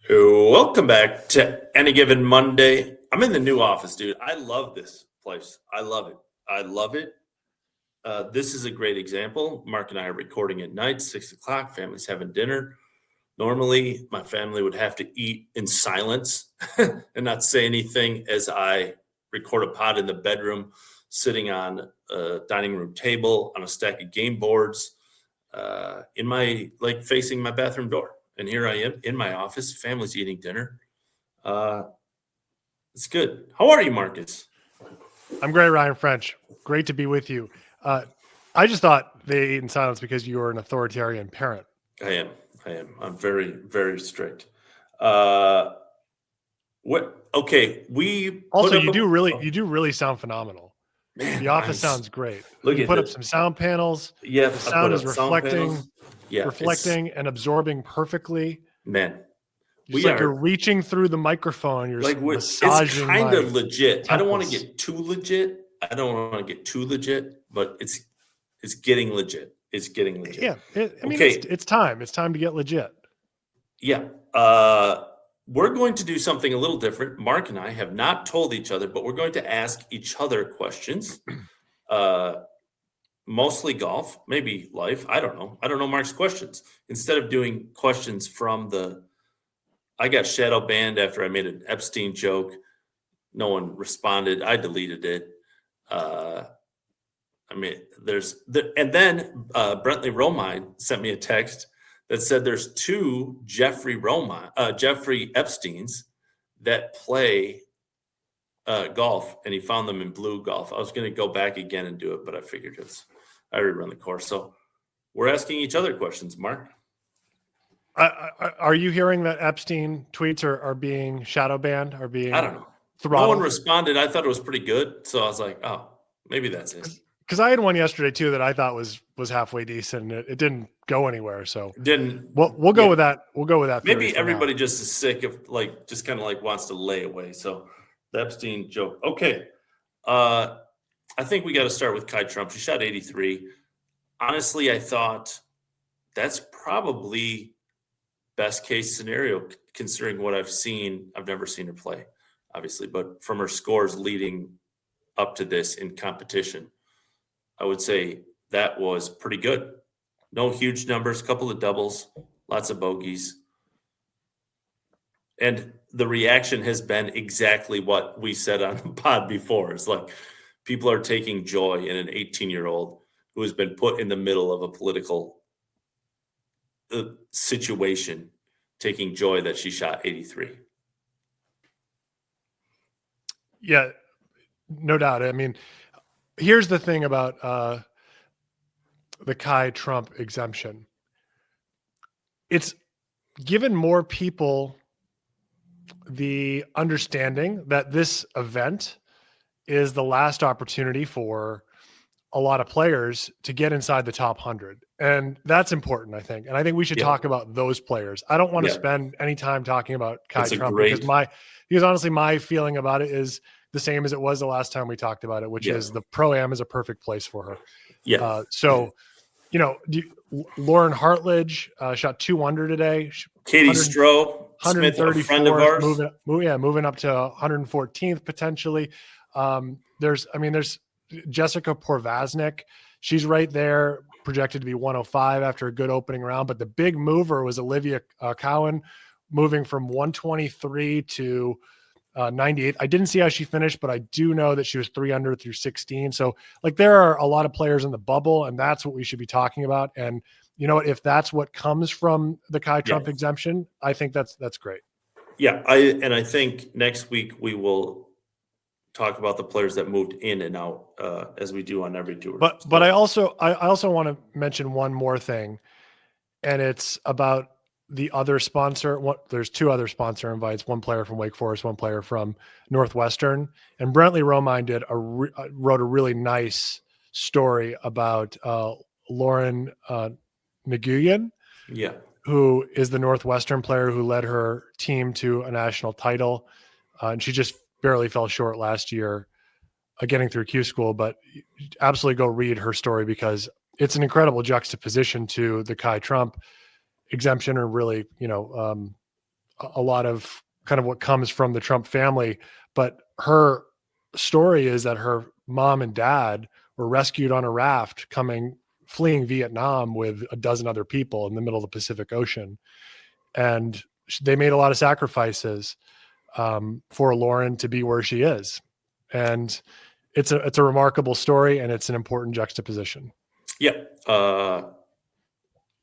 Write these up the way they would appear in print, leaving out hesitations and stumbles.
Welcome back to Any Given Monday. I'm in the new office, dude. I love this place. I love it. I love it. This is a great example. Mark and I are recording at night, 6 o'clock. Family's having dinner. Normally, my family would have to eat in silence and not say anything as I record a pod in the bedroom, sitting on a dining room table on a stack of game boards, in my facing my bathroom door. And here I am in my office. Family's eating dinner. Uh, it's good. How are you, Marcus? I'm great, Ryan French. Great to be with you. I just thought they ate in silence because you were an authoritarian parent. I am. I'm very, very strict. What? Okay, we Also, you do really sound phenomenal. Man, the office sounds great. Look, you put up some sound panels. Yeah, the sound is reflecting and absorbing perfectly. Man, you're reaching through the microphone. You're like massaging. It's kind of legit. Temples. I don't want to get too legit. But it's getting legit. It's getting legit. Yeah, it's time. It's time to get legit. Yeah. We're going to do something a little different. Mark and I have not told each other, but we're going to ask each other questions. Mostly golf, maybe life. I don't know Mark's questions. Instead of doing questions from I got shadow banned after I made an Epstein joke. No one responded. I deleted it. And then Brentley Romine sent me a text that said there's two Jeffrey Epsteins that play golf, and he found them in Blue Golf. I was going to go back again and do it, but I figured I already run the course. So we're asking each other questions, Mark. Are you hearing that Epstein tweets are being shadow banned? I don't know. Throttled? No one responded. I thought it was pretty good. So I was like, oh, maybe that's it. Because I had one yesterday too that I thought was halfway decent. It didn't go anywhere. So didn't. We'll go with that. We'll go with that. Maybe everybody just is sick of just kind of wants to lay away. So the Epstein joke. Okay. I think we got to start with Kai Trump. She shot 83. Honestly, I thought that's probably best case scenario considering what I've seen. I've never seen her play, obviously, but from her scores leading up to this in competition, I would say that was pretty good. No huge numbers, couple of doubles, lots of bogeys. And the reaction has been exactly what we said on the pod before. It's like people are taking joy in an 18-year-old who has been put in the middle of a political situation, taking joy that she shot 83. Yeah, no doubt. I mean, here's the thing about the Kai Trump exemption. It's given more people the understanding that this event is the last opportunity for a lot of players to get inside the top 100. And that's important, I think. And I think we should talk about those players. I don't want to spend any time talking about Kai Trump because honestly, my feeling about it is the same as it was the last time we talked about it, which is the Pro-Am is a perfect place for her. Yeah. Lauren Hartledge shot 2 under today. Katie Stroh, Smith, a friend of ours. Moving up to 114th potentially. There's Jessica Porvaznik. She's right there, projected to be 105 after a good opening round. But the big mover was Olivia Cowan, moving from 123 to 98. I didn't see how she finished, but I do know that she was 3 under through 16. So there are a lot of players in the bubble, and that's what we should be talking about. And you know what, if that's what comes from the Kai Trump exemption, I think that's great. Yeah. I think next week we will talk about the players that moved in and out as we do on every tour. But I also want to mention one more thing, and it's about the other sponsor. There's 2 other sponsor invites, one player from Wake Forest, one player from Northwestern. And Brentley Romine wrote a really nice story about Lauren Nguyen, who is the Northwestern player who led her team to a national title. And she just barely fell short last year getting through Q school, but absolutely go read her story because it's an incredible juxtaposition to the Kai Trump exemption, or really, a lot of kind of what comes from the Trump family. But her story is that her mom and dad were rescued on a raft fleeing Vietnam with a dozen other people in the middle of the Pacific Ocean. And they made a lot of sacrifices for Lauren to be where she is. And it's a remarkable story, and it's an important juxtaposition. Yeah.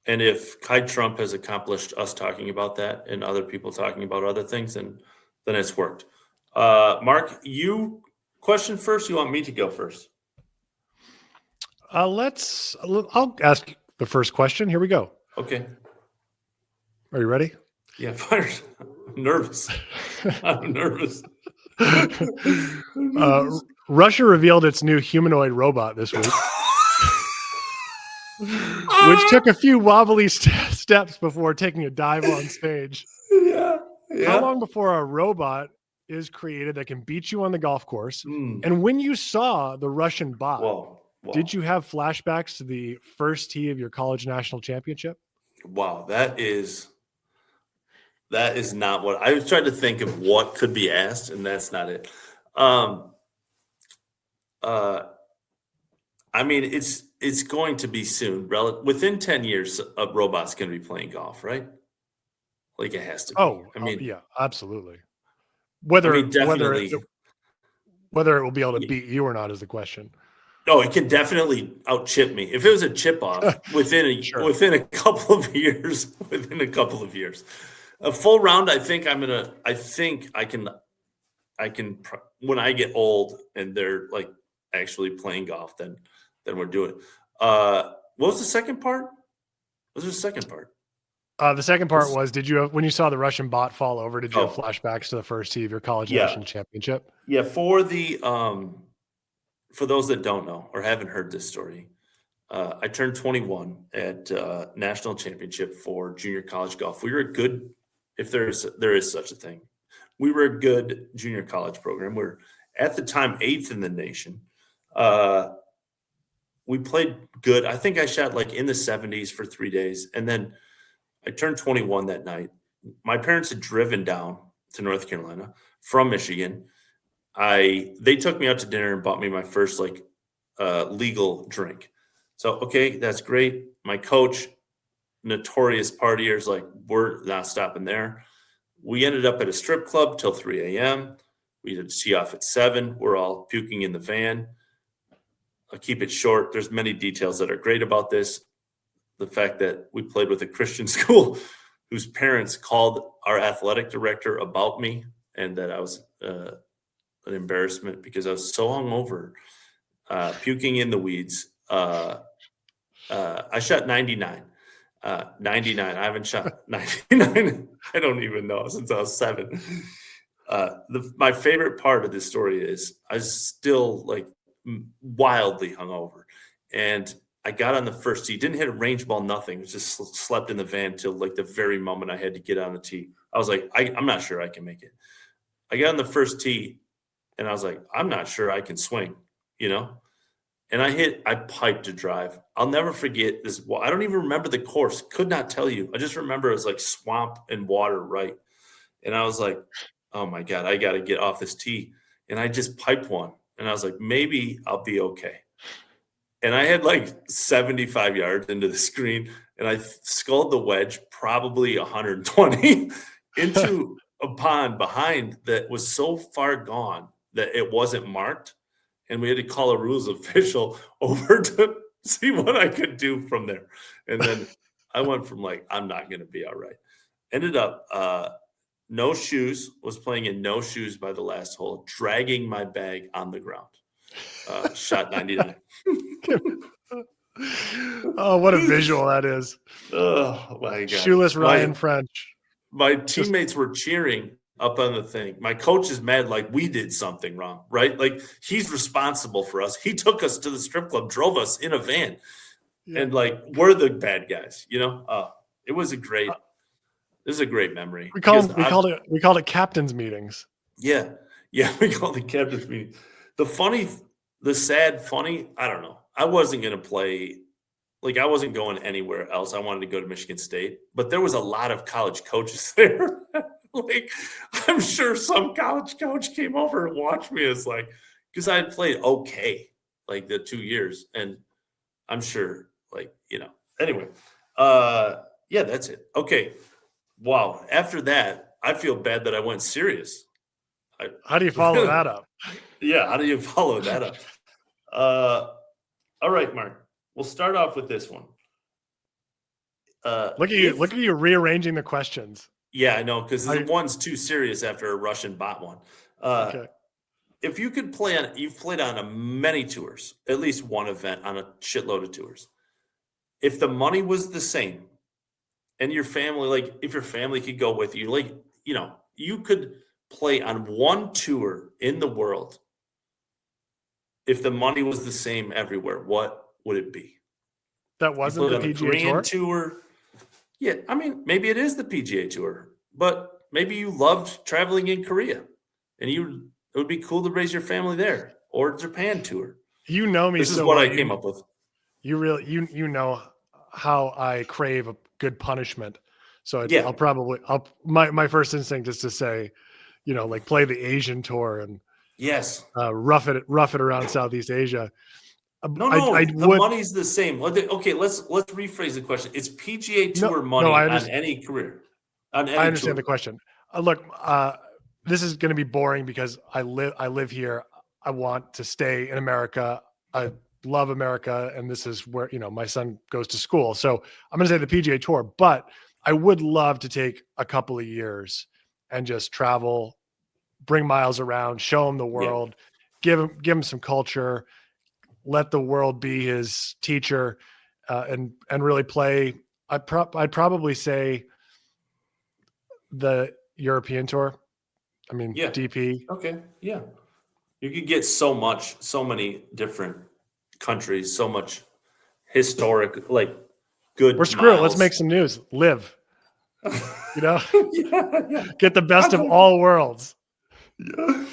And if Kai Trump has accomplished us talking about that and other people talking about other things, then it's worked. Mark, you question first? You want me to go first? I'll ask the first question. Here we go. Okay. Are you ready? Yeah, fire. I'm nervous. I'm nervous. Russia revealed its new humanoid robot this week, which took a few wobbly steps before taking a dive on stage. Yeah. How long before a robot is created that can beat you on the golf course? And when you saw the Russian bot, did you have flashbacks to the first tee of your college national championship? Wow, that is not what I was trying to think of what could be asked, and that's not it. I mean, it's going to be soon. Within 10 years, a robot's going to be playing golf, right? Like it has to be. I mean, yeah, absolutely. Whether it will be able to beat you or not is the question. No, it can definitely out-chip me. If it was a chip-off within a couple of years, a full round, I think I can when I get old and they're like actually playing golf, then we're doing it. What was the second part? What was the second part? The second part was, when you saw the Russian bot fall over, did you have flashbacks to the first tee of your college national championship? Yeah, for those that don't know or haven't heard this story, I turned 21 at national championship for junior college golf. We were a good, if there is such a thing, we were a good junior college program. We're at the time 8th in the nation. We played good. I think I shot like in the 70s for 3 days, and then I turned 21 that night. My parents had driven down to North Carolina from Michigan. They took me out to dinner and bought me my first legal drink. So, okay, that's great. My coach, notorious partier, is like, we're not stopping there. We ended up at a strip club till 3 a.m. We did tee off at 7. We're all puking in the van. I'll keep it short. There's many details that are great about this. The fact that we played with a Christian school whose parents called our athletic director about me, and that I was an embarrassment because I was so hungover, puking in the weeds. I shot 99. 99. I haven't shot 99. I don't even know, since I was 7. My favorite part of this story is I was still like wildly hungover, and I got on the first tee, didn't hit a range ball, nothing. It was just slept in the van till like the very moment I had to get on the tee. I was like, I'm not sure I can make it. I got on the first tee, and I was like, I'm not sure I can swing, And I piped a drive. I'll never forget this. I don't even remember the course. Could not tell you. I just remember it was like swamp and water, right? And I was like, oh my God, I got to get off this tee. And I just piped one. And I was like, maybe I'll be okay. And I had like 75 yards into the screen, and I sculled the wedge probably 120 into a pond behind that was so far gone that it wasn't marked. And we had to call a rules official over to see what I could do from there. And then I went from like, I'm not going to be all right. Ended up no shoes, was playing in no shoes by the last hole, dragging my bag on the ground. Shot 99. Oh, what a visual that is. Oh, my God. Shoeless Ryan French. My teammates were cheering up on the thing. My coach is mad like we did something wrong, right? Like he's responsible for us. He took us to the strip club, drove us in a van, and like we're the bad guys, It was a great memory. We called it captain's meetings. Yeah, we called it captain's meeting. The sad funny, I don't know. I wasn't going to play. Like, I wasn't going anywhere else. I wanted to go to Michigan State, but there was a lot of college coaches there. Like, I'm sure some college coach came over and watched me as like, because I had played okay, like the 2 years, and I'm sure, like, anyway, yeah, that's it. Okay. Wow. After that, I feel bad that I went serious. I How do you follow that up? yeah, how do you follow that up? Uh, all right, Mark. We'll start off with this one. Look at you! If Look at you rearranging the questions. Yeah, I know, because I, the one's too serious after a Russian bot one. Uh, okay. if you could you've played on many tours, at least one event on a shitload of tours. If the money was the same, and your family, like, if your family could go with you, like, you could play on one tour in the world. If the money was the same everywhere, what would it be? That You wasn't played the on the PGA Korean Tour? tour. Yeah, I mean, maybe it is the PGA Tour, but maybe you loved traveling in Korea, and it would be cool to raise your family there, or Japan tour. You know me This is so what well. I came up with. You really you know how I crave a good punishment. So Yeah, I'll my first instinct is to say, like play the Asian tour and yes. rough it around Southeast Asia. No, I no, the would money's the same. Okay, let's rephrase the question. It's PGA no Tour no money on any career, on I any understand the tour. question. Look, this is going to be boring because I live here. I want to stay in America. I love America, and this is where my son goes to school. So I'm going to say the PGA Tour, but I would love to take a couple of years and just travel, bring Miles around, show him the Yeah, world, give him some culture, let the world be his teacher, and really play. I'd probably say the European tour. I mean, yeah. DP. Okay, yeah. You could get so many different countries, so much historic, like, Or good screw it. Let's miles. make some news. Live, you know, Yeah, yeah. get the I best of like all worlds. Yeah.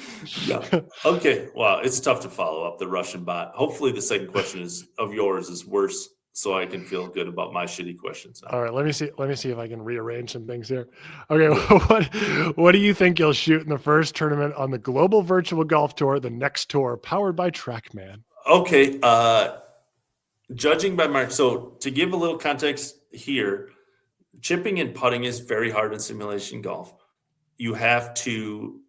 Yeah. Okay. Wow. It's tough to follow up the Russian bot. Hopefully, the second question of yours is worse, so I can feel good about my shitty questions now. All right, let me see. Let me see if I can rearrange some things here. Okay, Yeah. what do you think you'll shoot in the first tournament on the Global Virtual Golf Tour, the next tour, powered by TrackMan? Okay. Judging by Mark, so to give a little context here, chipping and putting is very hard in simulation golf. You have to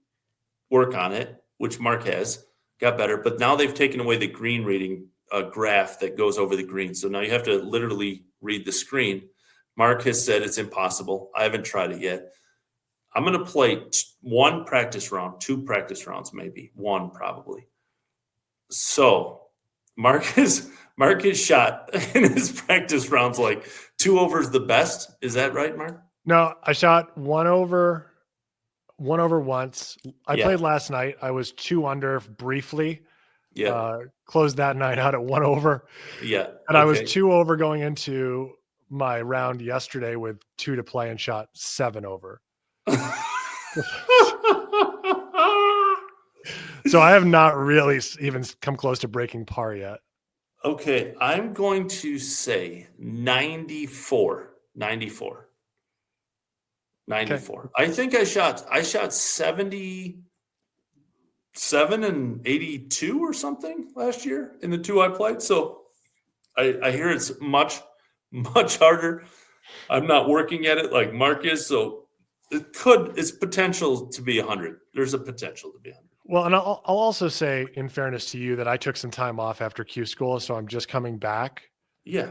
work on it, which Mark has got better, but now they've taken away the green reading graph that goes over the green. So now you have to literally read the screen. Mark has said it's impossible. I haven't tried it yet. I'm going to play one practice round, two practice rounds, maybe one probably. So Mark has shot in his practice rounds like 2 overs the best. Is that right, Mark? No, I shot one over once. I Yeah. played last night. I was 2 under briefly. Yeah. Closed that night out at 1 over, Yeah. and I was Okay. 2 over going into my round yesterday with 2 to play and shot 7 over. So I have not really even come close to breaking par yet. Okay, I'm going to say 94. 94. Okay. 94. I think I shot 77 and 82 or something last year in the two I played. So I hear it's much, much harder. I'm not working at it like Mark is, so it's potential to be 100. There's a potential to be 100. Well, and I'll also say, in fairness to you, that I took some time off after Q school, so I'm just coming back. Yeah.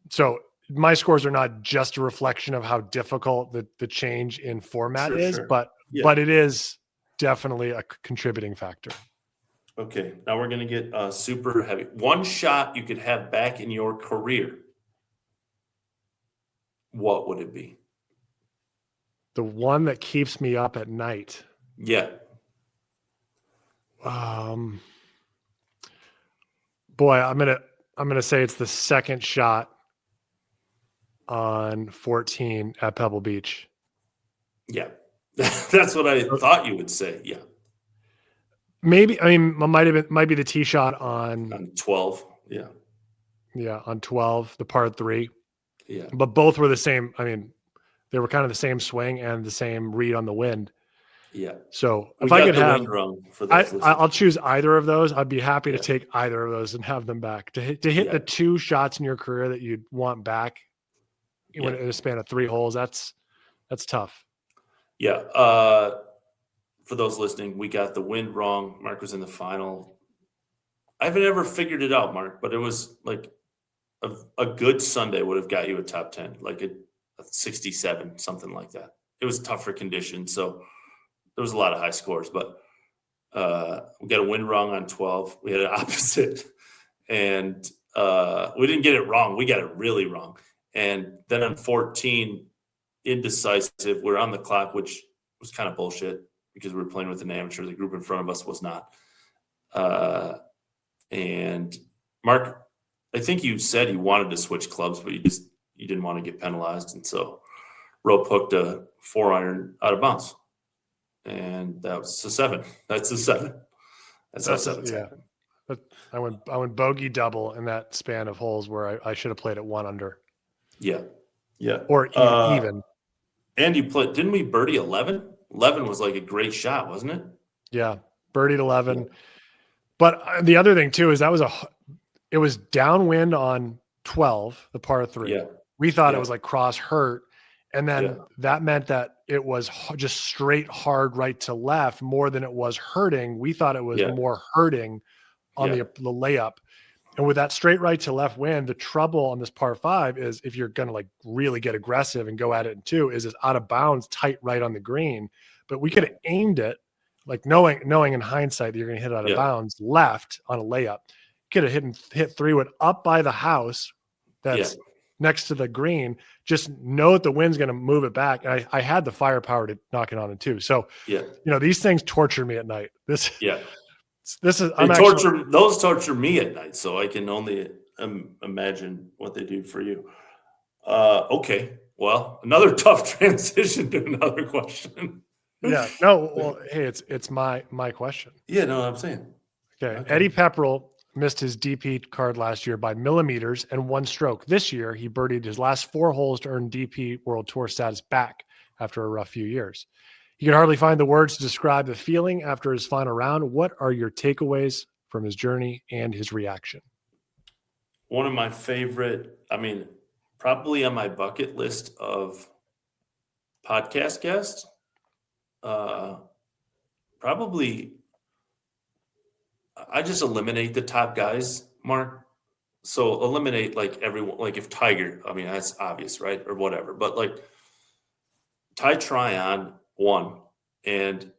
So my scores are not just a reflection of how difficult the change in format Sure, is, sure. but Yeah. it is definitely a contributing factor. Okay, now we're going to get super heavy. One shot you could have back in your career. What would it be? The one that keeps me up at night. Yeah. Boy, I'm gonna say it's the second shot on 14 at Pebble Beach. Yeah. That's what I thought you would say. Yeah. Maybe, I mean, might be the tee shot on On 12. Yeah. on 12, the par 3. Yeah. But both were the same. I mean, They were kind of the same swing and the same read on the wind. Yeah. So We if I got could the have, wind rung for those listening. I'll choose either of those. I'd be happy to Yeah. take either of those and have them back. To hit Yeah. the 2 shots in your career that you'd want back when Yeah. in a span of 3 holes, that's tough. Yeah. For those listening, we got the wind wrong. Mark was in the final. I haven't ever figured it out, Mark, but it was like a good Sunday would have got you a top 10, like a 67, something like that. It was tougher conditions, so there was a lot of high scores, but we got a wind wrong on 12. We had an opposite, and we didn't get it wrong. We got it really wrong. And then on 14, indecisive. We're on the clock, which was kind of bullshit because we were playing with an amateur. The group in front of us was not. And Mark, I think you said you wanted to switch clubs, but you didn't want to get penalized, and so rope hooked a 4-iron out of bounds, and that was a 7. That's a 7. That's how 7's happen. But I went bogey double in that span of holes where I should have played at 1 under. Yeah, yeah. Or even. And you played, didn't we birdie 11? 11 was like a great shot, wasn't it? Yeah, birdied 11. Yeah. But the other thing too is it was downwind on 12, the par 3. Yeah. We thought it was like cross hurt. And then that meant that it was just straight hard right to left more than it was hurting. We thought it was more hurting on the layup. And with that straight right to left wind, the trouble on this par 5 is if you're going to like really get aggressive and go at it in 2 is it's out of bounds, tight right on the green. But we could have aimed it, like knowing in hindsight that you're going to hit it out of bounds left on a layup. Could have hit 3-wood up by the house that's next to the green. Just know that the wind's going to move it back. And I had the firepower to knock it on in 2. So these things torture me at night. This is those torture me at night. So I can only imagine what they do for you. Okay, well, another tough transition to another question. Yeah. No. Well, hey, it's my question. Yeah. No, I'm saying. Okay. Eddie Pepperell missed his DP card last year by millimeters and 1 stroke. This year, he birdied his last 4 holes to earn DP World Tour status back after a rough few years. He could hardly find the words to describe the feeling after his final round. What are your takeaways from his journey and his reaction? One of my favorite, probably on my bucket list of podcast guests, probably I just eliminate the top guys, Mark. So eliminate like everyone, like if Tiger, that's obvious, right? Or whatever. But like Ty Tryon, 1, and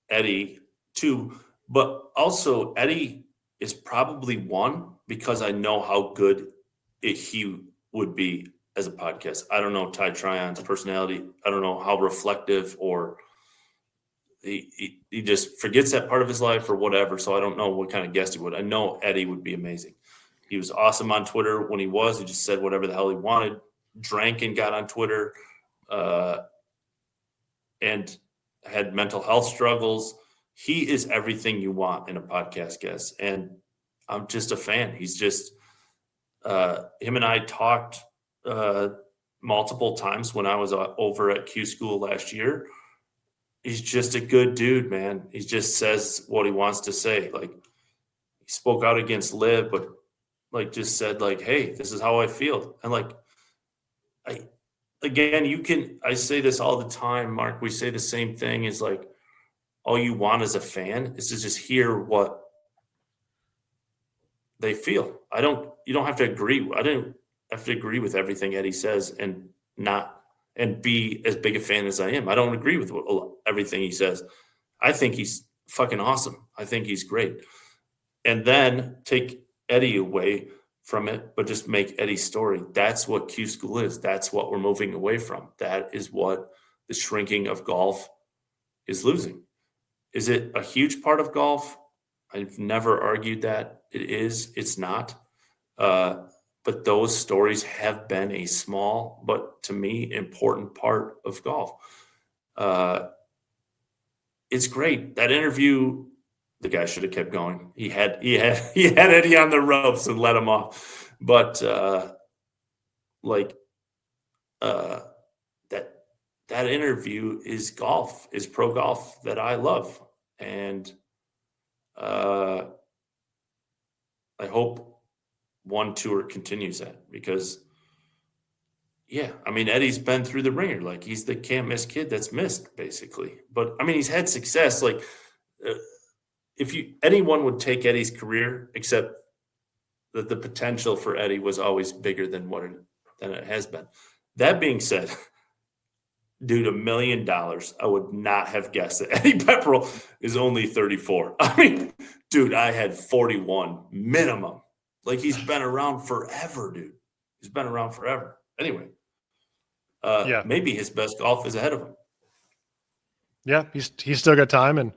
Eddie, 2. But also Eddie is probably 1 because I know how good he would be as a podcast. I don't know Ty Tryon's personality. I don't know how reflective or he just forgets that part of his life or whatever. So I don't know what kind of guest he would. I know Eddie would be amazing. He was awesome on Twitter when he just said whatever the hell he wanted, drank and got on Twitter, and had mental health struggles. He is everything you want in a podcast guest. And I'm just a fan. He's just, him and I talked multiple times when I was over at Q School last year. He's just a good dude, man. He just says what he wants to say. Like, he spoke out against Liv, but like just said like, hey, this is how I feel. And like, I say this all the time, Mark, we say the same thing is like, all you want as a fan is to just hear what they feel. You don't have to agree. I don't have to agree with everything Eddie says and be as big a fan as I am. I don't agree with everything he says. I think he's fucking awesome. I think he's great. And then take Eddie away from it, but just make Eddie's story. That's what Q School is. That's what we're moving away from. That is what the shrinking of golf is losing. Is it a huge part of golf? I've never argued that it is. It's not. But those stories have been a small, but to me, important part of golf. It's great. That interview, the guy should have kept going. He had Eddie on the ropes and let him off. But that interview is golf, is pro golf that I love. And I hope one tour continues that because, yeah, I mean, Eddie's been through the ringer. Like, he's the can't miss kid that's missed, basically. But I mean, he's had success. Like, uh, if anyone would take Eddie's career, except that the potential for Eddie was always bigger than than it has been. That being said, dude, $1 million, I would not have guessed that Eddie Pepperell is only 34. I mean, dude, I had 41 minimum. Like, he's been around forever, dude. He's been around forever. Anyway, Yeah. maybe his best golf is ahead of him. Yeah. He's still got time. And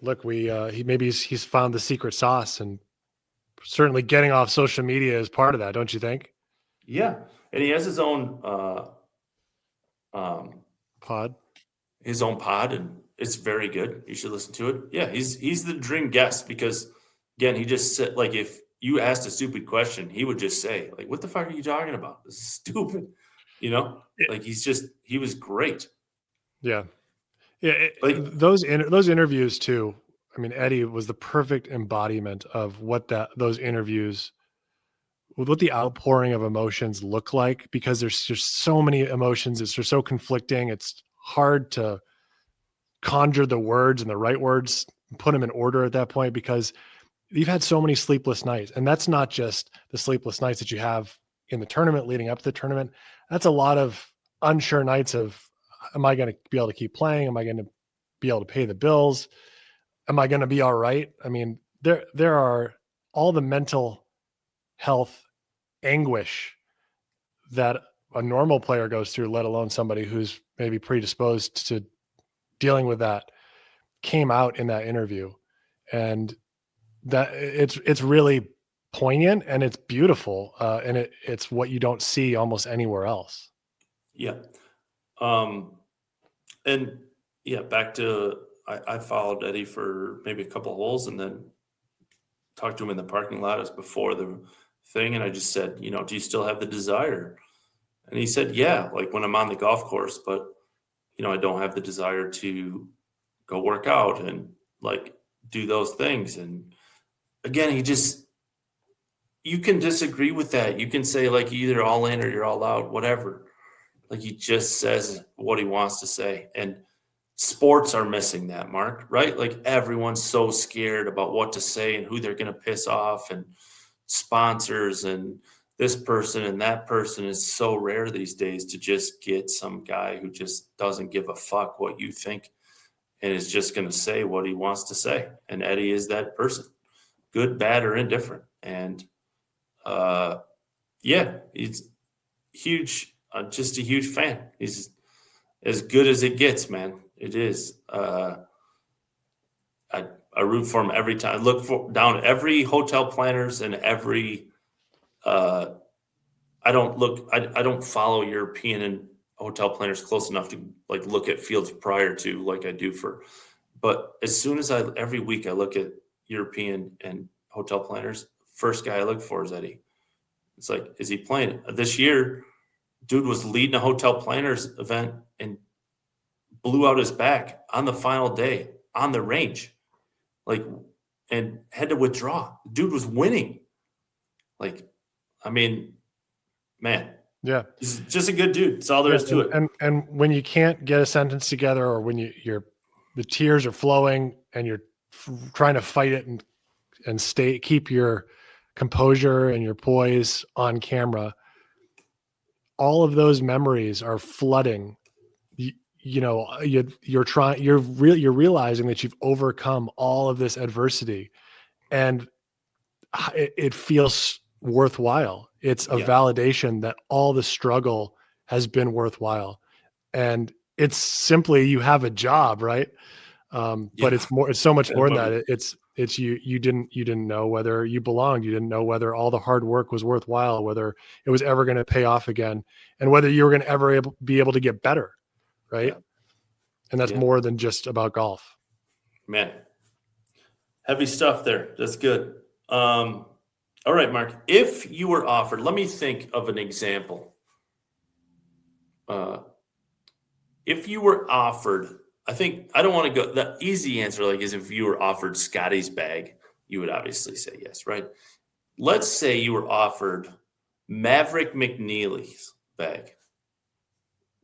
look, he's found the secret sauce, and certainly getting off social media is part of that. Don't you think? Yeah. And he has his own Pod. and it's very good. You should listen to it. Yeah, he's the dream guest because, again, he just said, like, if you asked a stupid question, he would just say, like, what the fuck are you talking about? This is stupid. Like, he was great. Yeah. Yeah. Like, Those interviews too. I mean, Eddie was the perfect embodiment of what those interviews, what the outpouring of emotions look like, because there's just so many emotions. It's just so conflicting. It's hard to conjure the words and the right words, put them in order at that point, because you've had so many sleepless nights. And that's not just the sleepless nights that you have in the tournament leading up to the tournament. That's a lot of unsure nights of, am I going to be able to keep playing? Am I going to be able to pay the bills? Am I going to be all right? I mean, there are all the mental health anguish that a normal player goes through, let alone somebody who's maybe predisposed to dealing with that, came out in that interview. And that it's really poignant and it's beautiful. And it's what you don't see almost anywhere else. yeah. And yeah, back to, I followed Eddie for maybe a couple of holes and then talked to him in the parking lot as before the thing. And I just said, do you still have the desire? And he said, yeah, like when I'm on the golf course, but I don't have the desire to go work out and like do those things. And again, you can disagree with that. You can say, like, you're either all in or you're all out, whatever. Like, he just says what he wants to say. And sports are missing that, Mark, right? Like, everyone's so scared about what to say and who they're going to piss off, and sponsors and this person and that person. Is so rare these days to just get some guy who just doesn't give a fuck what you think and is just going to say what he wants to say. And Eddie is that person, good, bad, or indifferent. And yeah, he's huge, just a huge fan. He's as good as it gets, man. It is. I root for him every time. I look down every hotel planners and every. I don't follow European and hotel planners close enough to like look at fields prior to, like I do for. But as soon as every week I look at European and hotel planners, first guy I look for is Eddie. It's like, is he playing? This year, dude was leading a hotel planners event and blew out his back on the final day on the range, like, and had to withdraw. Dude was winning. Like, I mean, man, Yeah. he's just a good dude. That's all there is to it. And when you can't get a sentence together, or when the tears are flowing and you're trying to fight it and keep your composure and your poise on camera, all of those memories are flooding. You're realizing that you've overcome all of this adversity, and it feels worthwhile. It's a validation that all the struggle has been worthwhile. And it's simply, you have a job, right? But it's so much more than that. It's you didn't know whether you belonged. You didn't know whether all the hard work was worthwhile, whether it was ever going to pay off again, and whether you were going to ever be able to get better. Right. Yeah. And that's more than just about golf. Man, heavy stuff there. That's good. All right, Mark, if you were offered, let me think of an example. if you were offered, I don't want to go, the easy answer like is if you were offered Scotty's bag, you would obviously say yes, right? Let's say you were offered Maverick McNeely's bag.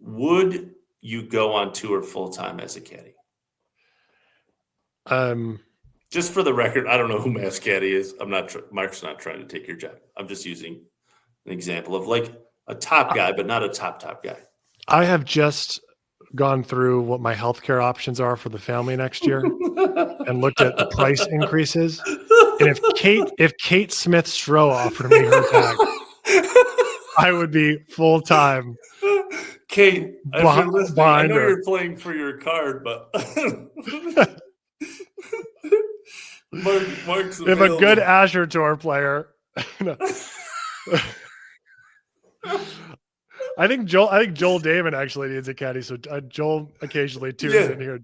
Would you go on tour full-time as a caddy? Just for the record, I don't know who Mav's caddy is. Mark's not trying to take your job. I'm just using an example of like a top guy, but not a top guy. I have just gone through what my healthcare options are for the family next year and looked at the price increases. And if Kate Smith-Stroh offered me her bag, I would be full-time. Kate, if you're listening, I know you're playing for your card, but Mark's if a good Azure Tour player. I think Joel Damon actually needs a caddy, so Joel occasionally tunes in here.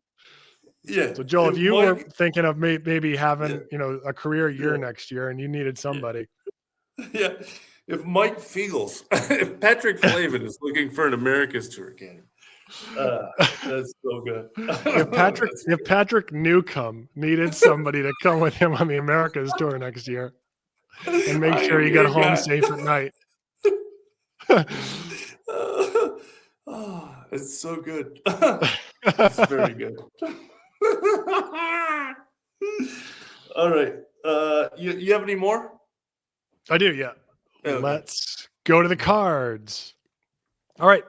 Yeah. So Joel, if you were thinking of maybe having a career year next year, and you needed somebody, yeah. If Mike Fiegels, if Patrick Flavin is looking for an America's Tour caddy, that's so good. If Patrick Newcomb needed somebody to come with him on the America's Tour next year and make sure you get home safe at night. It's so good. It's very good. All right. You have any more? I do, yeah. Okay. Let's go to the cards. All right.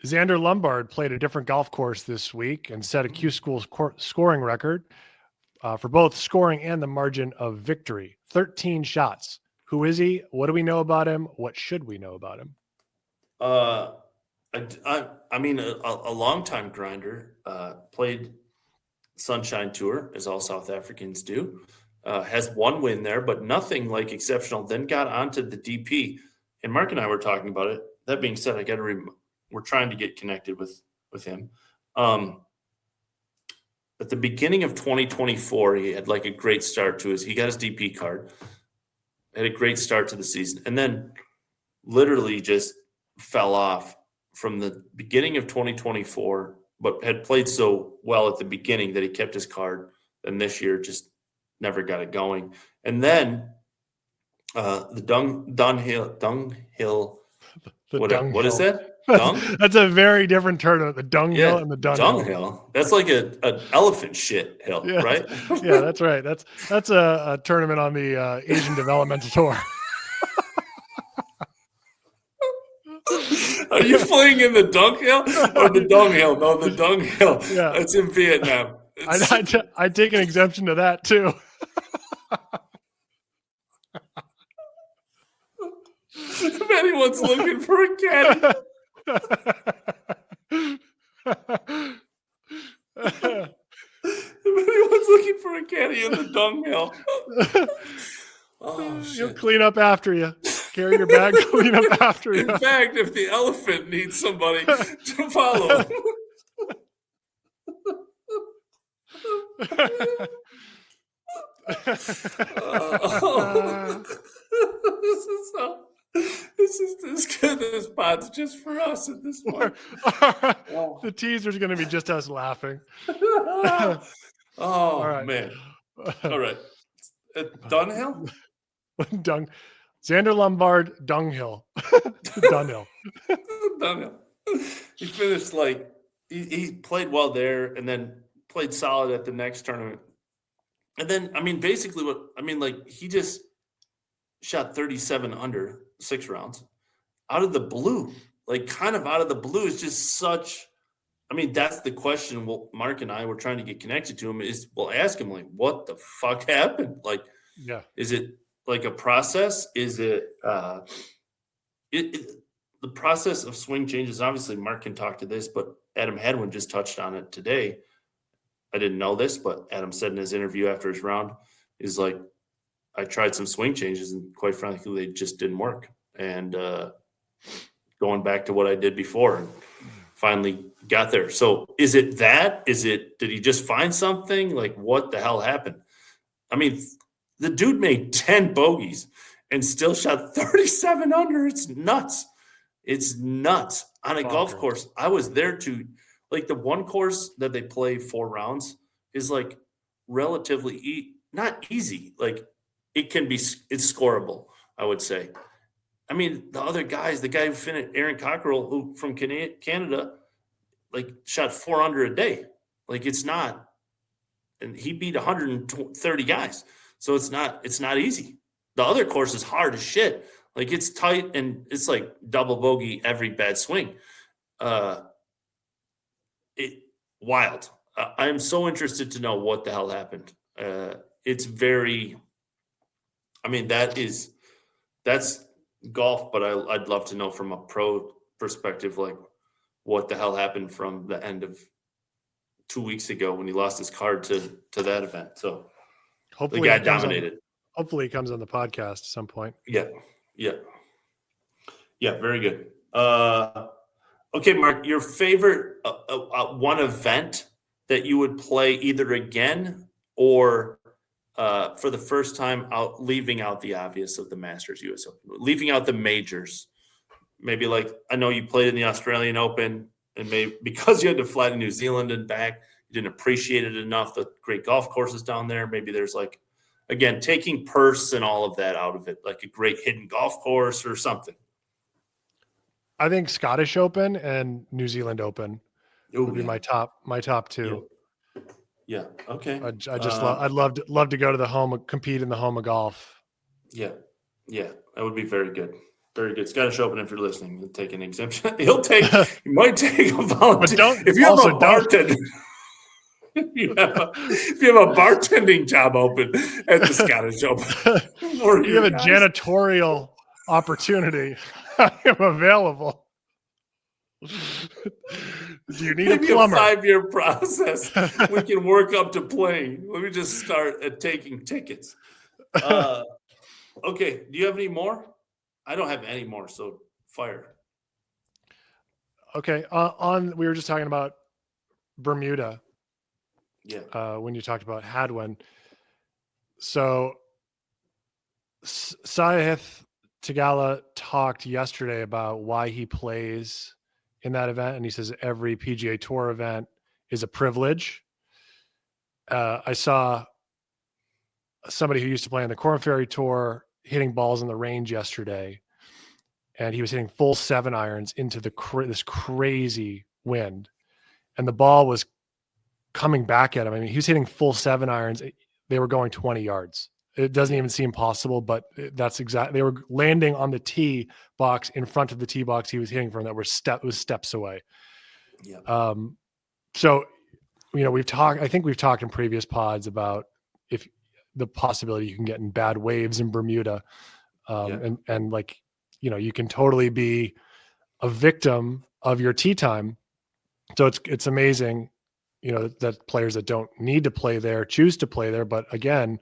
Xander Lombard played a different golf course this week and set a Q School scoring record for both scoring and the margin of victory. 13 shots. Who is he? What do we know about him? What should we know about him? I mean, a longtime grinder, played Sunshine Tour, as all South Africans do. Has one win there, but nothing like exceptional. Then got onto the DP, and Mark and I were talking about it. That being said, we're trying to get connected with him. At the beginning of 2024, he had like a great start to he got his DP card, had a great start to the season, and then literally just fell off from the beginning of 2024, but had played so well at the beginning that he kept his card. And this year just never got it going. And then the Dunghill. What is that? That's a very different tournament. The Dunghill and the Dunghill. That's like an elephant shit hill, right? Yeah, that's right. That's a tournament on the Asian Developmental Tour. Are you playing in the Dunghill or the Dunghill? No, the Dunghill. Yeah, it's in Vietnam. I take an exemption to that too. If anyone's looking for a caddy. If anyone's looking for a caddy in the Dunghill. You'll clean up after you. Carry your bag, clean up after you. In fact, if the elephant needs somebody to follow him. This is as good as pod's just for us at this point. The teaser's going to be just us laughing. All right, man. All right. Dunghill? Xander Lombard, Dunghill. Dunghill. Dunghill. He finished he played well there and then played solid at the next tournament. And then, basically he just shot 37 under 6 rounds out of the blue. Kind of out of the blue is just such. That's the question. Well, Mark and I were trying to get connected to him. We'll ask him what the fuck happened? Is it like a process? Is it the process of swing changes? Obviously, Mark can talk to this, but Adam Hadwin just touched on it today. I didn't know this, but Adam said in his interview after his round is I tried some swing changes and quite frankly, they just didn't work. And going back to what I did before and finally got there. So is it that? Did he just find something? What the hell happened? The dude made 10 bogeys and still shot 37 under. It's nuts. It's nuts on a golf Bonkers. course. I was there to like the one course that they play 4 rounds is like relatively not easy. Like it can be, it's scoreable, I would say. I mean, the other guys, the guy who finished, Aaron Cockrell, who from Canada, like shot 400 a day. Like it's not, and he beat 130 guys. So it's not easy. The other course is hard as shit. Like it's tight and it's like double bogey every bad swing. Uh, it wild. I'm so interested to know what the hell happened. It's very. I mean, that's golf, but I'd love to know from a pro perspective, like what the hell happened from the end of 2 weeks ago when he lost his card to that event. So the Hopefully guy he comes on. dominated. Hopefully he comes on the podcast at some point. Yeah, yeah, yeah. Very good. Okay, Mark, your favorite one event that you would play either again or for the first time out, leaving out the obvious of the Masters US Open, leaving out the majors. Maybe like I know you played in the Australian Open, and maybe because you had to fly to New Zealand and back, you didn't appreciate it enough. The great golf courses down there. Maybe there's like, again, taking purse and all of that out of it, like a great hidden golf course or something. I think Scottish Open and New Zealand Open Oh, would be yeah. my top two. Yeah. Okay. I'd love to go to the home, compete in the home of golf. Yeah. Yeah. That would be very good. Very good. Scottish Open, if you're listening, he'll take an exemption. He might take a volunteer. If you have a bartender, if you have a bartending job open at the Scottish Open, you have a janitorial opportunity. I am available. Do you need maybe a plumber? A 5-year process. We can work up to playing. Let me just start at taking tickets. Okay. Do you have any more? I don't have any more. So fire. Okay. We were just talking about Bermuda. Yeah. When you talked about Hadwin. So Sahith Tagala talked yesterday about why he plays in that event. And he says every PGA Tour event is a privilege. I saw somebody who used to play on the Corn Ferry Tour hitting balls in the range yesterday. And he was hitting full 7-irons into this crazy wind. And the ball was coming back at him. I mean, he was hitting full 7-irons. They were going 20 yards. It doesn't even seem possible, but that's exactly. They were landing on the tee box in front of the tee box he was hitting from that was steps away. Yeah. So, I think we've talked in previous pods about if the possibility you can get in bad waves in Bermuda. And like, you can totally be a victim of your tee time. So it's amazing, that players that don't need to play there choose to play there. But again,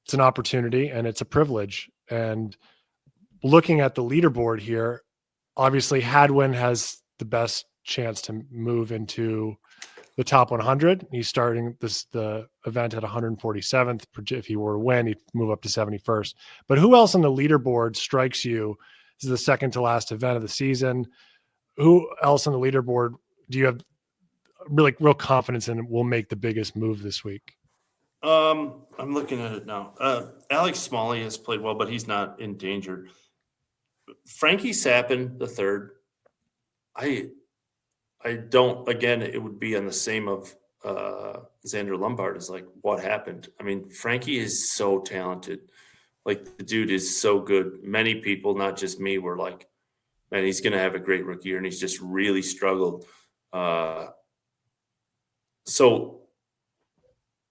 it's an opportunity and it's a privilege. And looking at the leaderboard here, obviously Hadwin has the best chance to move into the top 100. He's starting the event at 147th. If he were to win, he'd move up to 71st. But who else on the leaderboard strikes you? This is the second to last event of the season. Who else on the leaderboard do you have real confidence in will make the biggest move this week? I'm looking at it now. Alex Smalley has played well, but he's not in danger. Frankie Sappin the third. I don't. Again, it would be on the same of Xander Lombard. Is like what happened. I mean, Frankie is so talented. Like the dude is so good. Many people, not just me, were like, "Man, he's going to have a great rookie year," and he's just really struggled. So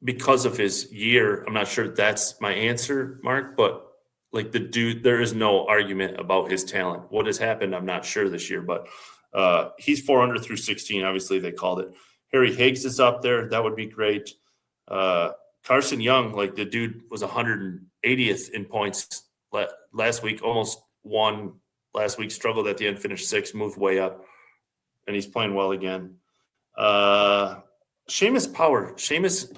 because of his year, I'm not sure that's my answer, Mark, but like the dude, there is no argument about his talent. What has happened, I'm not sure this year, but he's 400 through 16. Obviously, they called it. Harry Higgs is up there. That would be great. Carson Young, like the dude was 180th in points last week, almost won last week, struggled at the end, finished 6th, moved way up, and he's playing well again. Seamus Power. Seamus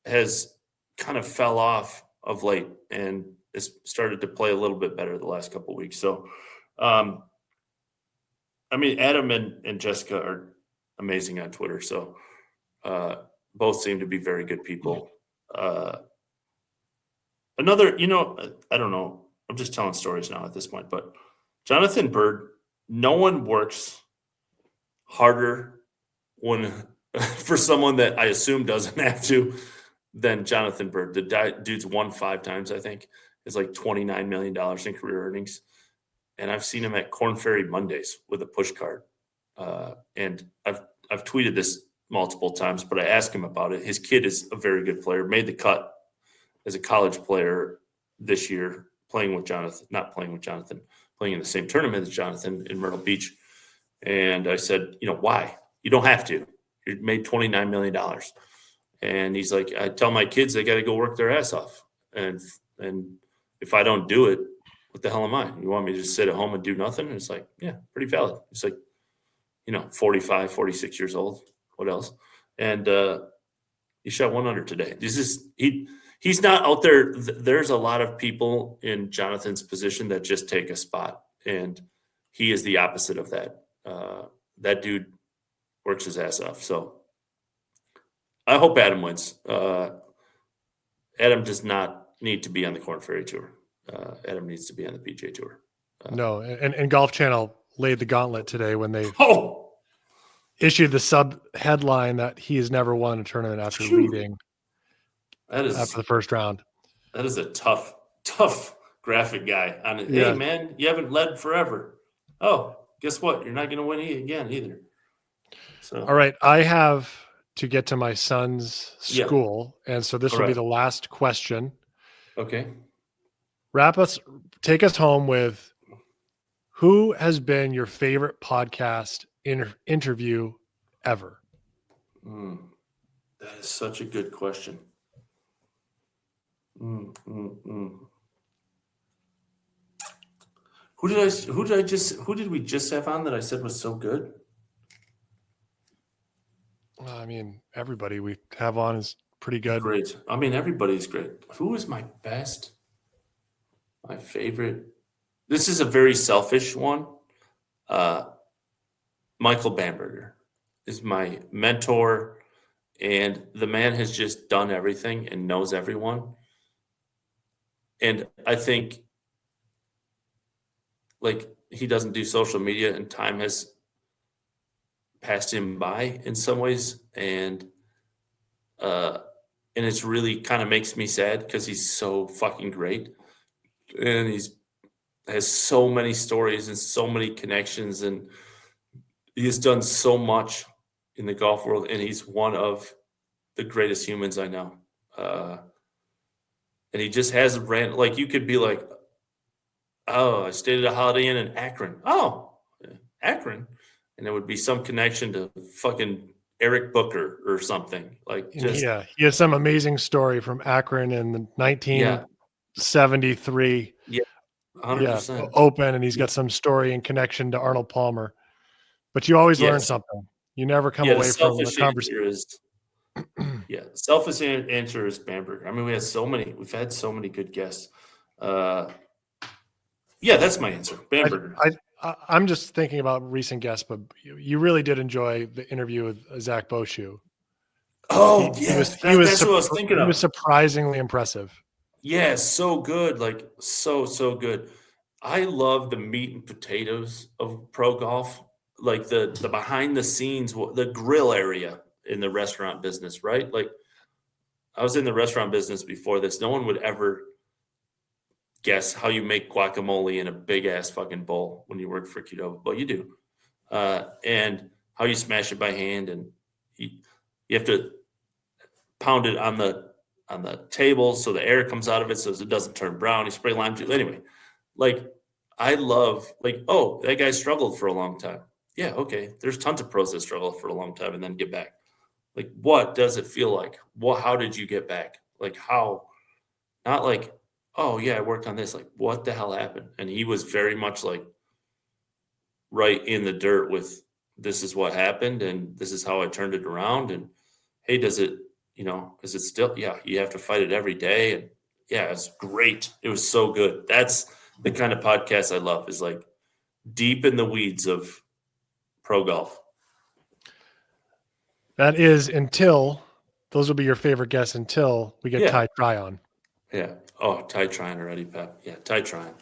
has kind of fell off of late and has started to play a little bit better the last couple of weeks. So I mean, Adam and Jessica are amazing on Twitter. So both seem to be very good people. Another, I don't know. I'm just telling stories now at this point, but Jonathan Bird, no one works harder when for someone that I assume doesn't have to than Jonathan Bird. The dude's won 5 times, I think. It's like $29 million in career earnings. And I've seen him at Corn Ferry Mondays with a push cart. And I've tweeted this multiple times, but I asked him about it. His kid is a very good player, made the cut as a college player this year, playing in the same tournament as Jonathan in Myrtle Beach. And I said, why? You don't have to. You made $29 million. And he's like, I tell my kids they got to go work their ass off. And if I don't do it, what the hell am I? You want me to just sit at home and do nothing? And it's like, yeah, pretty valid. It's like, 45, 46 years old. What else? And he shot 100 today. He's not out there. There's a lot of people in Jonathan's position that just take a spot. And he is the opposite of that. That dude works his ass off. So I hope Adam wins. Adam does not need to be on the Corn Ferry Tour. Adam needs to be on the PGA Tour. No, and Golf Channel laid the gauntlet today when they issued the sub headline that he has never won a tournament after leading after the first round. That is a tough graphic guy. Hey, man, you haven't led forever. Oh, guess what? You're not going to win again either. So, all right, I have to get to my son's school, and so this will be the last question. Okay. Take us home with who has been your favorite podcast interview ever? That is such a good question. Who did we just have on that I said was so good? I mean, everybody we have on is pretty good. Great. I mean, everybody's great. Who is my best? My favorite? This is a very selfish one. Michael Bamberger is my mentor, and the man has just done everything and knows everyone. And I think, he doesn't do social media, and time has passed him by in some ways, and it's really kind of makes me sad because he's so fucking great, and has so many stories and so many connections, and he has done so much in the golf world, and he's one of the greatest humans I know. And he just has you could be like, oh, I stayed at a Holiday Inn in Akron. Oh, Akron. And there would be some connection to fucking Eric Booker or something. He has some amazing story from Akron in the 1973 100%. Open, and he's got some story in connection to Arnold Palmer. But you always learn something. You never come away from the conversation. Selfish answer is Bamberger. I mean, we've had so many good guests. That's my answer. Bamberger. I'm just thinking about recent guests, but you really did enjoy the interview with Zach Boshu. Oh, that's what I was thinking of. He was surprisingly impressive. Yeah, so good. So good. I love the meat and potatoes of pro golf, like the behind the scenes, the grill area in the restaurant business, right? I was in the restaurant business before this. No one would ever guess how you make guacamole in a big ass fucking bowl when you work for Qdoba, but you do. And how you smash it by hand, and you have to pound it on the table so the air comes out of it so it doesn't turn brown. You spray lime juice. Anyway, I love that guy struggled for a long time. Yeah, okay. There's tons of pros that struggle for a long time and then get back. What does it feel like? How did you get back? How? Not oh yeah, I worked on this. What the hell happened? And he was very much right in the dirt with, this is what happened and this is how I turned it around. And hey, is it still, you have to fight it every day. And it's great. It was so good. That's the kind of podcast I love, is deep in the weeds of pro golf. That is until those will be your favorite guests until we get Ty Tryon. Yeah. Oh, Ty Tryon already, Pep. Yeah, Ty Tryon.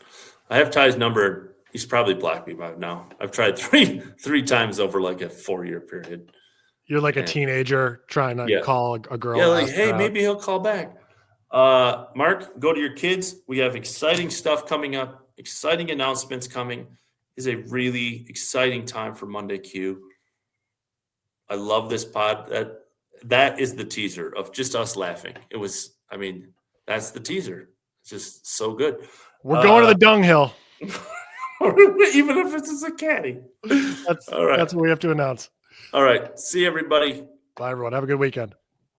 I have Ty's number. He's probably blocked me by now. I've tried three times over like a 4-year period. You're like a teenager trying to call a girl. Yeah, like, hey, maybe he'll call back. Mark, go to your kids. We have exciting stuff coming up, exciting announcements coming. It's a really exciting time for Monday Q. I love this pod. That is the teaser of just us laughing. That's the teaser. It's just so good. We're going to the Dunghill. Even if it's just a caddy. That's what we have to announce. All right. See everybody. Bye, everyone. Have a good weekend.